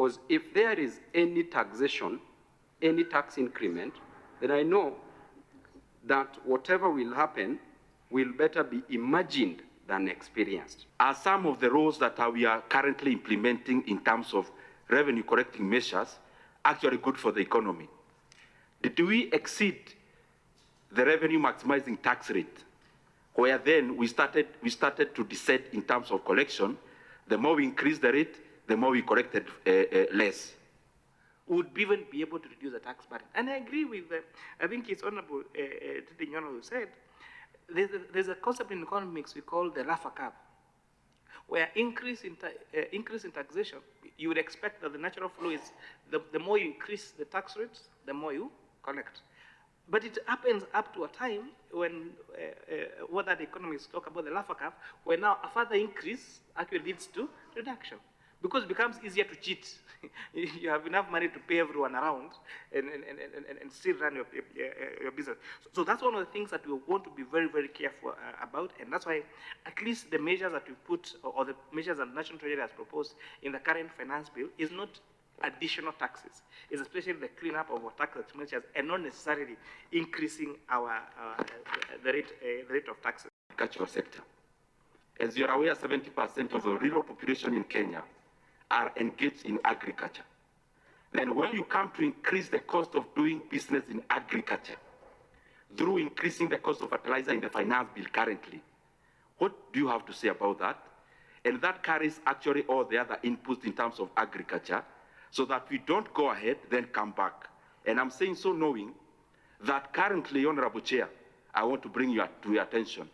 Because if there is any taxation, any tax increment, then I know that whatever will happen will better be imagined than experienced. Are some of the rules that we are currently implementing in terms of revenue correcting measures actually good for the economy? Did we exceed the revenue maximizing tax rate, where then we started to descend in terms of collection? The more we increased the rate, the more we collected less. Would even be able to reduce the tax burden. And I agree with, I think it's Honorable Titi Nyono who said, there's a concept in economics we call the Laffer curve, where increase in taxation, you would expect that the natural flow is, the more you increase the tax rates, the more you collect. But it happens up to a time when, what that economists talk about, the Laffer curve, where now a further increase actually leads to reduction. Because it becomes easier to cheat. You have enough money to pay everyone around and still run your business. So that's one of the things that we want to be very, very careful about. And that's why at least the measures that we put, or the measures that the National Treasury has proposed in the current finance bill is not additional taxes. It's especially the cleanup of our tax expenditures and not necessarily increasing the rate of taxes. Agricultural sector. As you're aware, 70% of the rural population in Kenya are engaged in agriculture. Then when you come to increase the cost of doing business in agriculture through increasing the cost of fertilizer in the finance bill currently, what do you have to say about that? And that carries actually all the other inputs in terms of agriculture, so that we don't go ahead, then come back. And I'm saying so knowing that currently, Honorable Chair, I want to bring you to your attention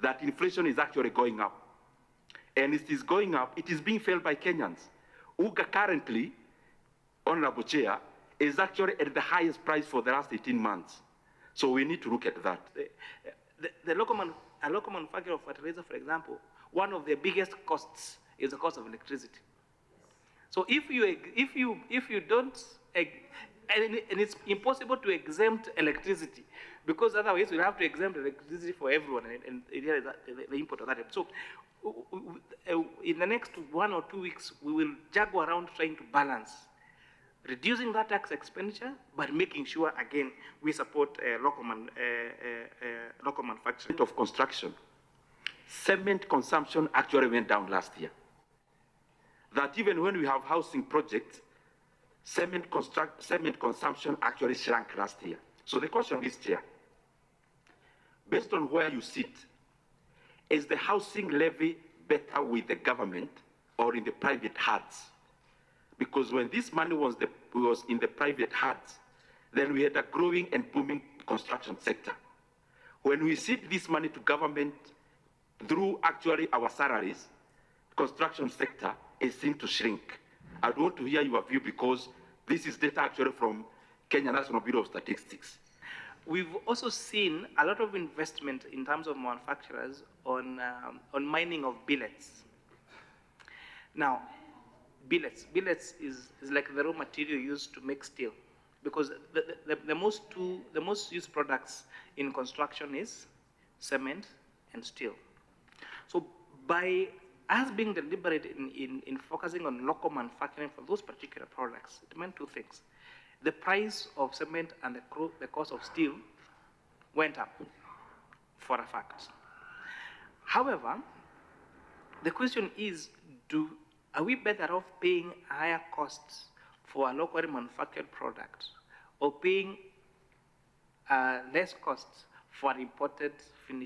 that inflation is actually going up. And it is going up, it is being felt by Kenyans. UGA currently, Honorable Chair, is actually at the highest price for the last 18 months. So we need to look at that. A local manufacturer of fertilizer, for example, one of their biggest costs is the cost of electricity. So if you don't, and it's impossible to exempt electricity, because otherwise we'll have to exempt electricity for everyone, and the import of that. So in the next 1 or 2 weeks, we will juggle around trying to balance reducing that tax expenditure, but making sure, again, we support local manufacturing. Of construction, cement consumption actually went down last year. That even when we have housing projects, cement consumption actually shrank last year. So the question is, Chair, based on where you sit, is the housing levy better with the government or in the private hands? Because when this money was in the private hands, then we had a growing and booming construction sector. When we cede this money to government through actually our salaries, construction sector is seen to shrink. I want to hear your view, because this is data actually from Kenya National Bureau of Statistics. We've also seen a lot of investment in terms of manufacturers on mining of billets. Now, billets is like the raw material used to make steel, because the most used products in construction is cement and steel. So by us being deliberate in focusing on local manufacturing for those particular products, it meant two things. The price of cement and the cost of steel went up, for a fact. However, the question is, are we better off paying higher costs for a locally manufactured product, or paying less costs for an imported finished